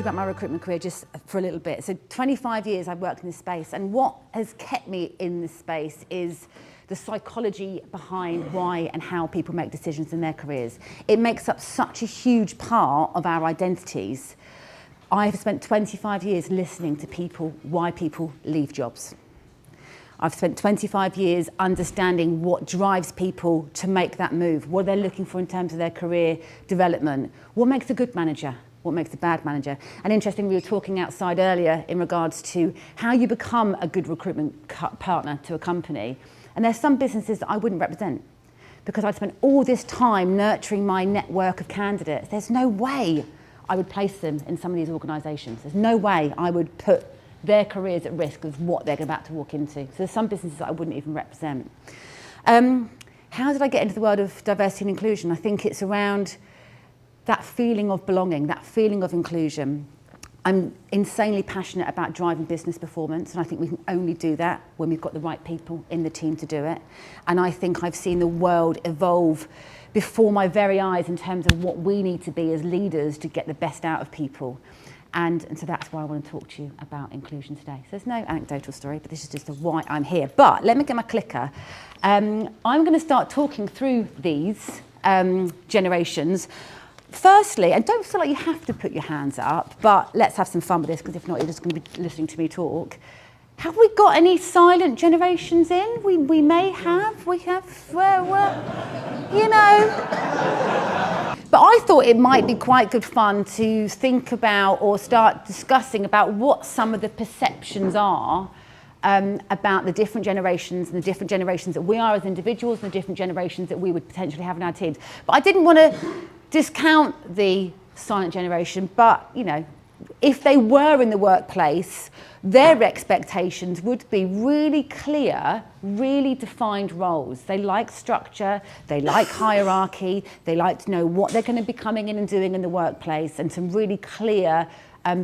about my recruitment career just for a little bit. So 25 years I've worked in this space, and what has kept me in this space is the psychology behind why and how people make decisions in their careers. It makes up such a huge part of our identities. I've spent 25 years listening to people, why people leave jobs. I've spent 25 years understanding what drives people to make that move, what they're looking for in terms of their career development, what makes a good manager, what makes a bad manager. And interesting, we were talking outside earlier in regards to how you become a good recruitment partner to a company. And there's some businesses that I wouldn't represent because I'd spent all this time nurturing my network of candidates. There's no way I would place them in some of these organisations. There's no way I would put their careers at risk of what they're about to walk into. So there's some businesses that I wouldn't even represent. How did I get into the world of diversity and inclusion? I think it's around that feeling of belonging, that feeling of inclusion. I'm insanely passionate about driving business performance, and I think we can only do that when we've got the right people in the team to do it. And I think I've seen the world evolve before my very eyes in terms of what we need to be as leaders to get the best out of people. And so that's why I want to talk to you about inclusion today. So there's no anecdotal story, but this is just why I'm here. But let me get my clicker. I'm going to start talking through these generations. Firstly, and don't feel like you have to put your hands up, but let's have some fun with this, because if not, you're just going to be listening to me talk. Have we got any silent generations in? We may have. We have, well, you know. But I thought it might be quite good fun to think about or start discussing about what some of the perceptions are about the different generations and the different generations that we are as individuals and the different generations that we would potentially have in our teams. But I didn't want to discount the silent generation, but, you know, if they were in the workplace, their expectations would be really clear, really defined roles. They like structure, they like hierarchy, they like to know what they're going to be coming in and doing in the workplace, and some really clear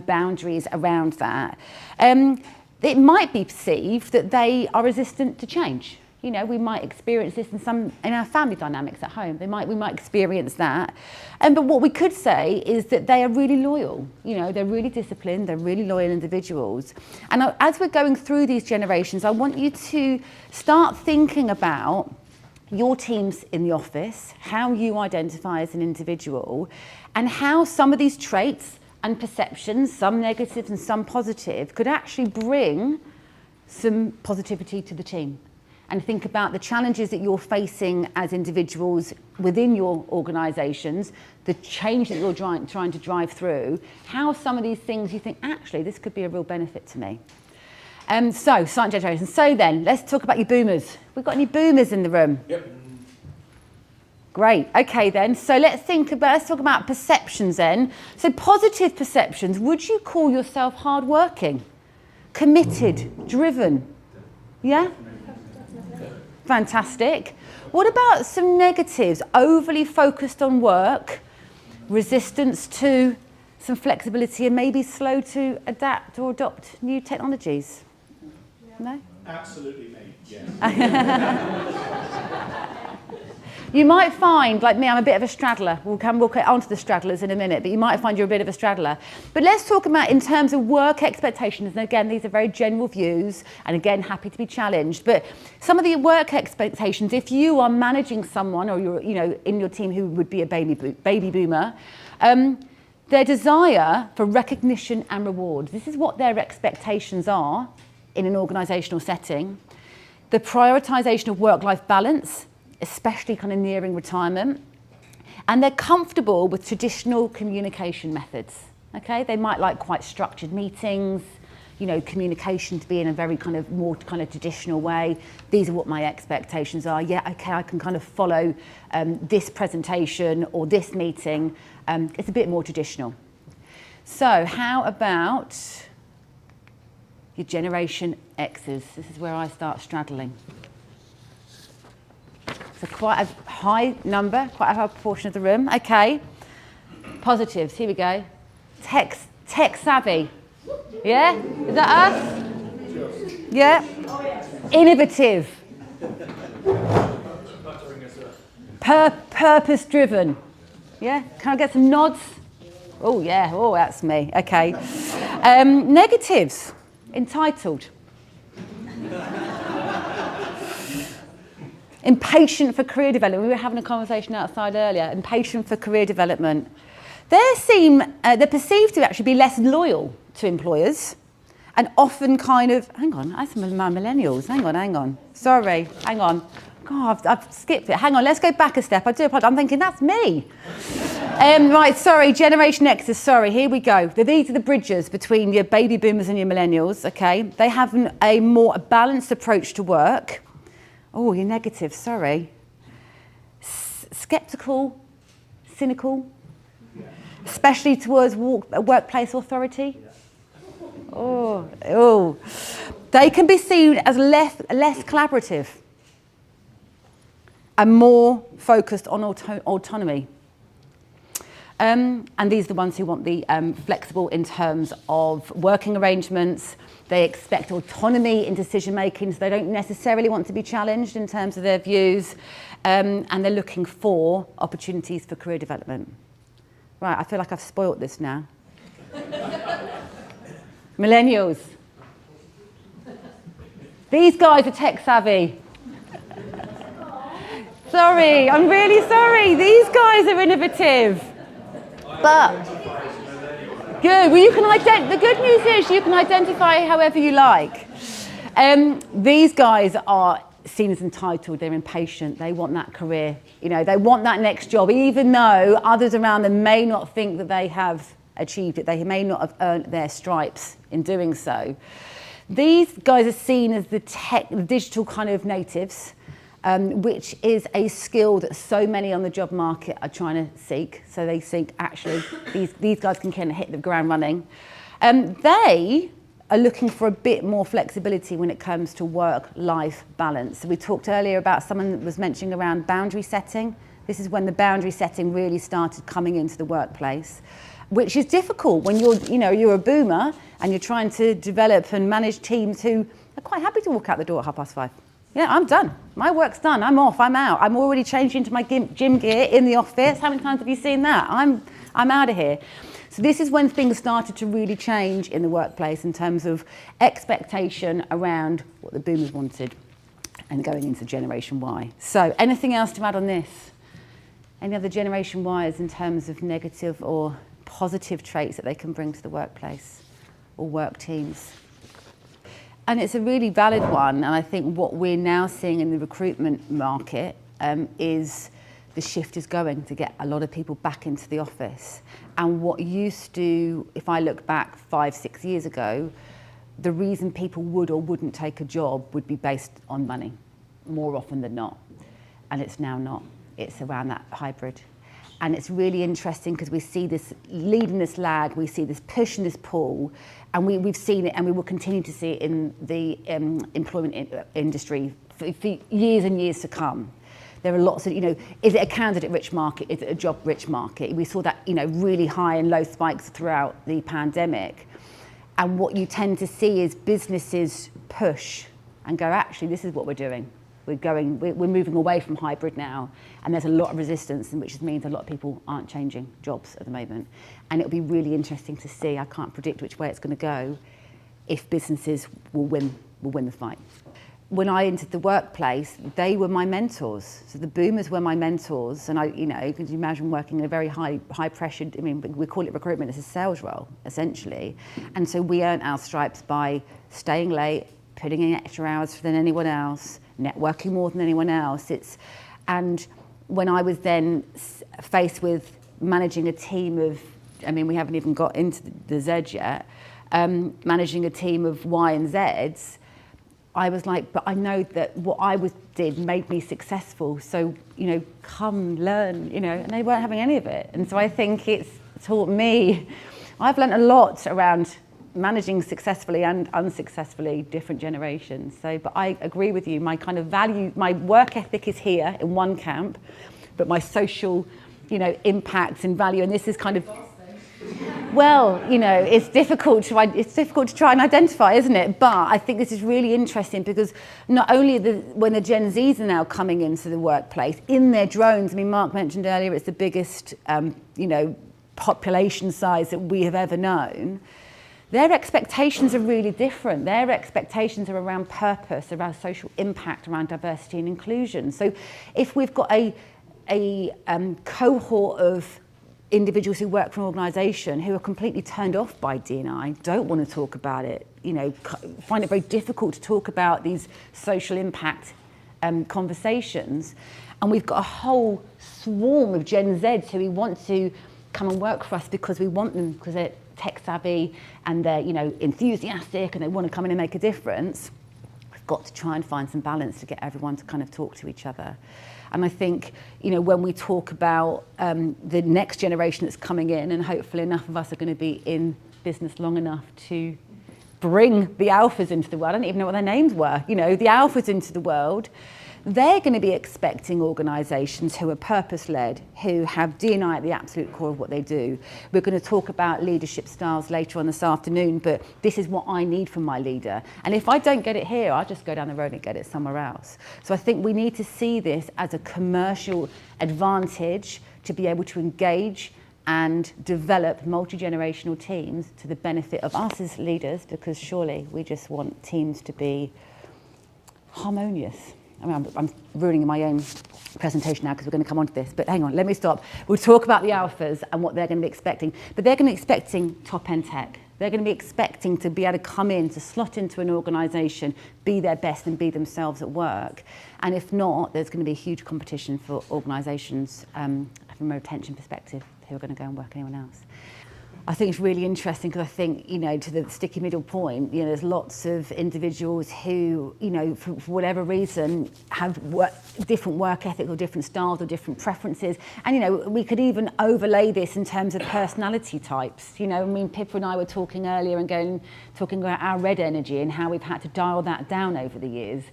boundaries around that. It might be perceived that they are resistant to change. You know, we might experience this in our family dynamics at home. We might experience that. But what we could say is that they are really loyal. You know, they're really disciplined, they're really loyal individuals. And as we're going through these generations, I want you to start thinking about your teams in the office, how you identify as an individual, and how some of these traits and perceptions, some negative and some positive, could actually bring some positivity to the team. And think about the challenges that you're facing as individuals within your organisations, the change that you're trying to drive through, how some of these things you think, actually, this could be a real benefit to me. So, silent generation. So then, let's talk about your boomers. We've got any boomers in the room? Yep. Great. Okay then. So let's talk about perceptions then. So positive perceptions. Would you call yourself hardworking, committed, driven? Yeah? Fantastic. What about some negatives? Overly focused on work, resistance to some flexibility, and maybe slow to adapt or adopt new technologies? No? Absolutely me, yeah. You might find, like me, I'm a bit of a straddler. We'll get onto the straddlers in a minute, but you might find you're a bit of a straddler. But let's talk about in terms of work expectations. And again, these are very general views, and again, happy to be challenged. But some of the work expectations, if you are managing someone or you're, you know, in your team who would be a baby boomer, their desire for recognition and reward. This is what their expectations are in an organisational setting. The prioritisation of work-life balance, especially kind of nearing retirement, and they're comfortable with traditional communication methods. Okay, they might like quite structured meetings, you know, communication to be in a very kind of more kind of traditional way. These are what my expectations are. Yeah, okay, I can kind of follow this presentation or this meeting. It's a bit more traditional. So how about your Generation X's? This is where I start straddling. So quite a high number, quite a high proportion of the room. Okay. Positives, here we go. Tech savvy. Yeah? Is that us? Yeah? Innovative. Purpose driven. Yeah? Can I get some nods? Oh yeah, oh that's me, okay. Negatives, entitled. Impatient for career development. We were having a conversation outside earlier. Impatient for career development. They're perceived to actually be less loyal to employers, and often kind of, hang on, that's my millennials. Hang on. Sorry, hang on. God, I've skipped it. Hang on, let's go back a step. I do apologize. I'm thinking that's me. Right, sorry, Generation X sorry, here we go. These are the bridges between your baby boomers and your millennials, okay? They have a more balanced approach to work. Oh, you're negative, sorry. Skeptical, cynical, especially towards workplace authority. Oh. They can be seen as less collaborative and more focused on autonomy. And these are the ones who want the flexible in terms of working arrangements. They expect autonomy in decision making, so they don't necessarily want to be challenged in terms of their views, and they're looking for opportunities for career development. Right, I feel like I've spoilt this now. Millennials. These guys are tech savvy. Sorry, I'm really sorry. These guys are innovative. But good. Well, you can the good news is you can identify however you like. These guys are seen as entitled. They're impatient. They want that career. You know, they want that next job, even though others around them may not think that they have achieved it. They may not have earned their stripes in doing so. These guys are seen as the digital kind of natives, which is a skill that so many on the job market are trying to seek. So they think actually these guys can kind of hit the ground running. They are looking for a bit more flexibility when it comes to work-life balance. So we talked earlier about someone that was mentioning around boundary setting. This is when the boundary setting really started coming into the workplace, which is difficult when you're a boomer and you're trying to develop and manage teams who are quite happy to walk out the door at 5:30. Yeah, I'm done. My work's done. I'm off. I'm out. I'm already changed into my gym gear in the office. How many times have you seen that? I'm out of here. So this is when things started to really change in the workplace in terms of expectation around what the boomers wanted and going into Generation Y. So anything else to add on this? Any other Generation Ys in terms of negative or positive traits that they can bring to the workplace or work teams? And it's a really valid one, and I think what we're now seeing in the recruitment market is the shift is going to get a lot of people back into the office. And what used to, if I look back 5-6 years ago, the reason people would or wouldn't take a job would be based on money, more often than not. And it's now not. It's around that hybrid. And it's really interesting because we see this lead and this lag, we see this push and this pull, and we've seen it and we will continue to see it in the employment industry for years and years to come. There are lots of, is it a candidate-rich market? Is it a job-rich market? We saw that, really high and low spikes throughout the pandemic. And what you tend to see is businesses push and go, actually, this is what we're doing. We're moving away from hybrid now, and there's a lot of resistance, which means a lot of people aren't changing jobs at the moment. And it'll be really interesting to see. I can't predict which way it's going to go, if businesses will win the fight. When I entered the workplace, they were my mentors. So the boomers were my mentors, and you can imagine working in a very high pressured. We call it recruitment. It's a sales role essentially, and so we earned our stripes by staying late, putting in extra hours than anyone else, networking more than anyone else. And when I was then faced with managing a team of, we haven't even got into the Z yet, managing a team of Y and Zs, I was like, but I know that what I did made me successful. So, come learn, and they weren't having any of it. And so I think it's taught me, I've learned a lot around managing successfully and unsuccessfully different generations. So, but I agree with you, my kind of value, my work ethic is here in one camp, but my social, impacts and value, and this is kind of, well, it's difficult to try and identify, isn't it? But I think this is really interesting because not only when the Gen Zs are now coming into the workplace in their drones. Mark mentioned earlier it's the biggest, population size that we have ever known, their expectations are really different. Their expectations are around purpose, around social impact, around diversity and inclusion. So if we've got a cohort of individuals who work for an organisation who are completely turned off by D&I, don't want to talk about it, find it very difficult to talk about these social impact conversations, and we've got a whole swarm of Gen Zs who we want to come and work for us because we want them, because they're tech savvy and they're enthusiastic and they want to come in and make a difference. We've got to try and find some balance to get everyone to kind of talk to each other. And I think, when we talk about the next generation that's coming in, and hopefully enough of us are going to be in business long enough to bring the alphas into the world. I don't even know what their names were, the alphas into the world. They're going to be expecting organisations who are purpose-led, who have D&I at the absolute core of what they do. We're going to talk about leadership styles later on this afternoon, but this is what I need from my leader. And if I don't get it here, I'll just go down the road and get it somewhere else. So I think we need to see this as a commercial advantage to be able to engage and develop multi-generational teams to the benefit of us as leaders, because surely we just want teams to be harmonious. I mean, I'm ruining my own presentation now because we're going to come on to this, but hang on, let me stop. We'll talk about the alphas and what they're going to be expecting, but they're going to be expecting top-end tech. They're going to be expecting to be able to come in, to slot into an organisation, be their best and be themselves at work. And if not, there's going to be huge competition for organisations from a retention perspective who are going to go and work anyone else. I think it's really interesting because I think, to the sticky middle point, there's lots of individuals who, for whatever reason, have different work ethic or different styles or different preferences. And, we could even overlay this in terms of personality types. Pippa and I were talking earlier and talking about our red energy and how we've had to dial that down over the years.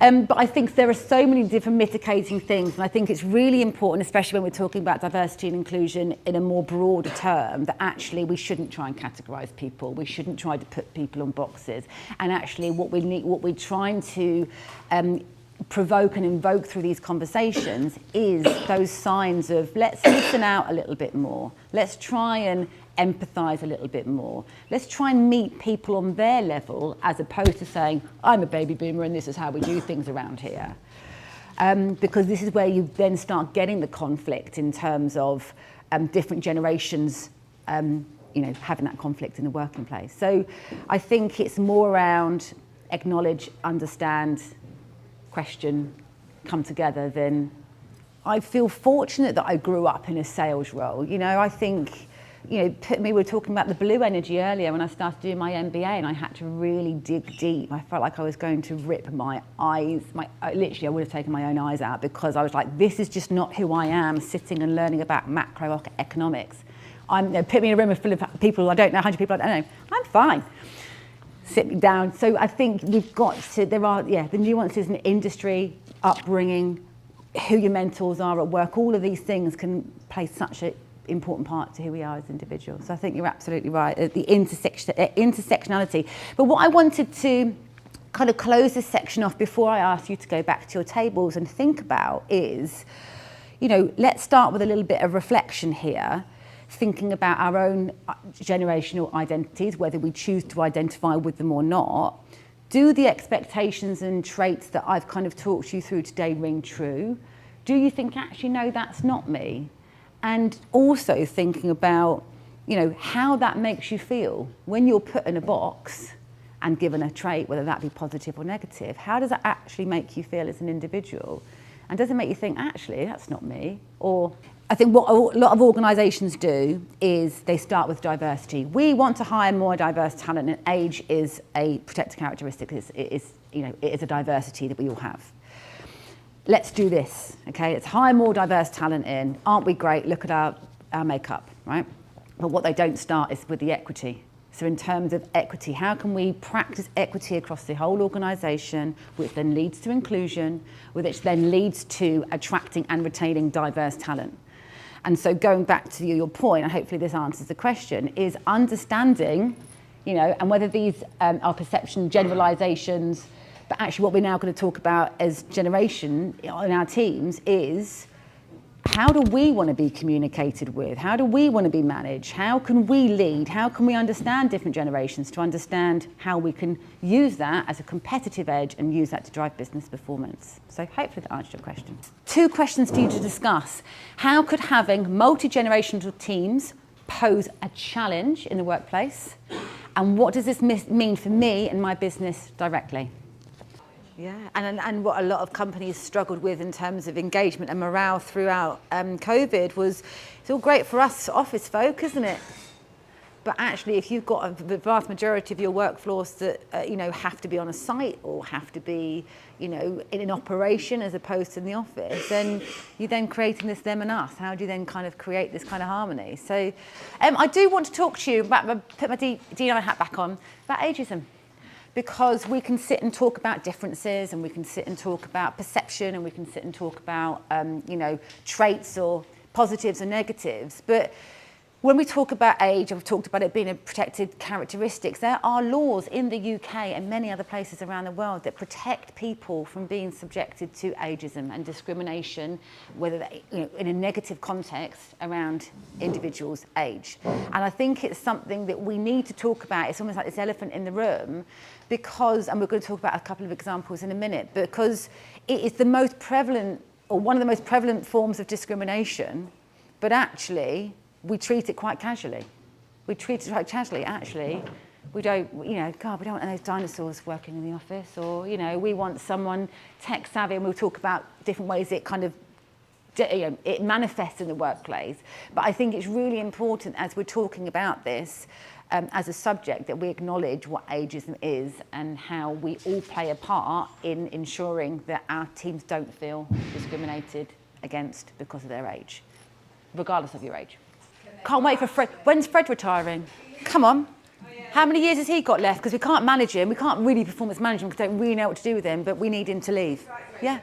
But I think there are so many different mitigating things, and I think it's really important, especially when we're talking about diversity and inclusion in a more broader term, that actually we shouldn't try and categorise people. We shouldn't try to put people on boxes. And actually what we're trying to provoke and invoke through these conversations is those signs of let's listen out a little bit more. Let's try and empathise a little bit more. Let's try and meet people on their level as opposed to saying, I'm a baby boomer and this is how we do things around here. Because this is where you then start getting the conflict in terms of different generations having that conflict in the working place. So I think it's more around acknowledge, understand, question, come together than I feel fortunate that I grew up in a sales role. I think we were talking about the blue energy earlier when I started doing my MBA, and I had to really dig deep. I felt like I was going to rip my eyes, literally I would have taken my own eyes out, because I was like, this is just not who I am, sitting and learning about macroeconomics. Put me in a room full of people I don't know, 100 people I don't know, I'm fine. Sit me down. So I think we've got to, there are, the nuances in industry, upbringing, who your mentors are at work, all of these things can play such an important part to who we are as individuals. So I think you're absolutely right, the intersectionality. But what I wanted to kind of close this section off before I ask you to go back to your tables and think about is, let's start with a little bit of reflection here, thinking about our own generational identities, whether we choose to identify with them or not. Do the expectations and traits that I've kind of talked you through today ring true? Do you think, actually, no, that's not me? And also thinking about, how that makes you feel when you're put in a box and given a trait, whether that be positive or negative. How does that actually make you feel as an individual? And does it make you think, actually, that's not me? Or I think what a lot of organisations do is they start with diversity. We want to hire more diverse talent, and age is a protected characteristic. It is a diversity that we all have. Let's do this, okay? Let's hire more diverse talent in. Aren't we great? Look at our makeup, right? But what they don't start is with the equity. So in terms of equity, how can we practice equity across the whole organisation, which then leads to inclusion, which then leads to attracting and retaining diverse talent? And so going back to your point, and hopefully this answers the question, is understanding, and whether these are perception generalisations, but actually what we're now going to talk about as generation in our teams is how do we want to be communicated with? How do we want to be managed? How can we lead? How can we understand different generations to understand how we can use that as a competitive edge and use that to drive business performance? So hopefully that answered your question. 2 questions for you to discuss. How could having multi-generational teams pose a challenge in the workplace? And what does this mean for me and my business directly? Yeah, and what a lot of companies struggled with in terms of engagement and morale throughout COVID was, it's all great for us office folk, isn't it? But actually, if you've got the vast majority of your workforce that have to be on a site or have to be in an operation as opposed to in the office, then you're then creating this them and us. How do you then kind of create this kind of harmony? So I do want to talk to you about, put my D&I hat back on, about ageism. Because we can sit and talk about differences, and we can sit and talk about perception, and we can sit and talk about, traits or positives or negatives. But when we talk about age, I've talked about it being a protected characteristics. There are laws in the UK and many other places around the world that protect people from being subjected to ageism and discrimination, whether they, in a negative context around individuals' age. And I think it's something that we need to talk about. It's almost like this elephant in the room, because, and we're going to talk about a couple of examples in a minute, because it is the most prevalent, or one of the most prevalent forms of discrimination, but actually we treat it quite casually. We treat it quite casually. Actually, we don't, God, we don't want those dinosaurs working in the office, or, we want someone tech savvy, and we'll talk about different ways it kind of, it manifests in the workplace. But I think it's really important as we're talking about this, as a subject, that we acknowledge what ageism is and how we all play a part in ensuring that our teams don't feel discriminated against because of their age, regardless of your age. Can't wait for Fred. When's Fred retiring? Come on. How many years has he got left? Because we can't manage him. We can't really performance manage him because we don't really know what to do with him, but we need him to leave. Yeah.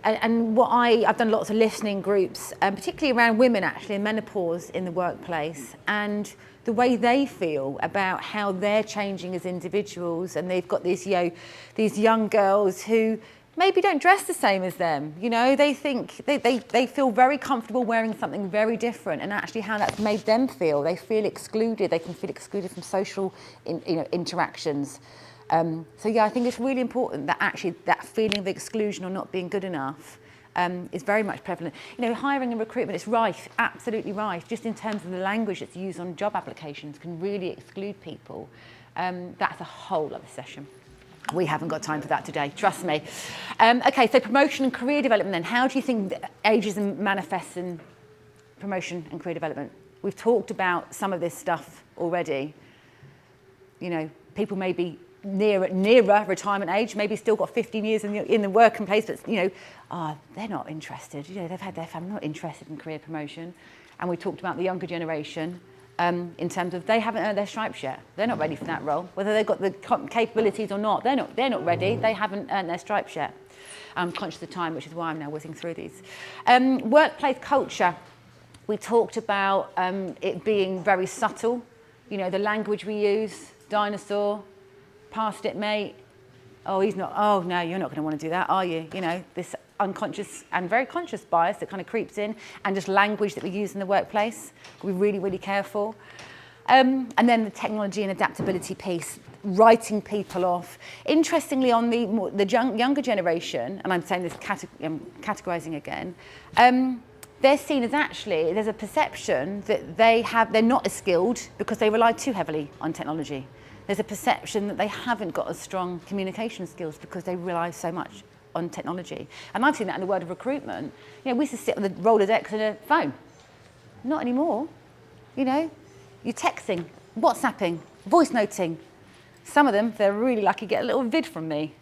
And what I've done lots of listening groups, particularly around women actually in menopause in the workplace, and the way they feel about how they're changing as individuals. And they've got these young girls who maybe don't dress the same as them. They think they feel very comfortable wearing something very different, and actually how that's made them feel. They feel excluded. They can feel excluded from social interactions. So yeah, I think it's really important that actually that feeling of exclusion or not being good enough is very much prevalent. Hiring and recruitment is rife, absolutely rife, just in terms of the language that's used on job applications can really exclude people. That's a whole other session. We haven't got time for that today, trust me. Okay, so promotion and career development then. How do you think that ageism manifests in promotion and career development? We've talked about some of this stuff already. People may be nearer retirement age, maybe still got 15 years in the working place, but they're not interested. They've had their family, not interested in career promotion. And we talked about the younger generation in terms of they haven't earned their stripes yet. They're not ready for that role, whether they've got the capabilities or not. They're not ready. They haven't earned their stripes yet. I'm conscious of time, which is why I'm now whizzing through these. Workplace culture. We talked about it being very subtle. The language we use, dinosaur, past it, mate. Oh, he's not. Oh, no, you're not going to want to do that, are you? This unconscious and very conscious bias that kind of creeps in, and just language that we use in the workplace. We're really, really careful. And then the technology and adaptability piece, writing people off. Interestingly, on the younger generation, and I'm saying this categorizing again, they're seen as actually, there's a perception that they're not as skilled because they rely too heavily on technology. There's a perception that they haven't got as strong communication skills because they rely so much on technology. And I've seen that in the world of recruitment. We used to sit on the Rolodex and a phone. Not anymore. You're texting, WhatsApping, voice noting. Some of them, if they're really lucky, get a little vid from me.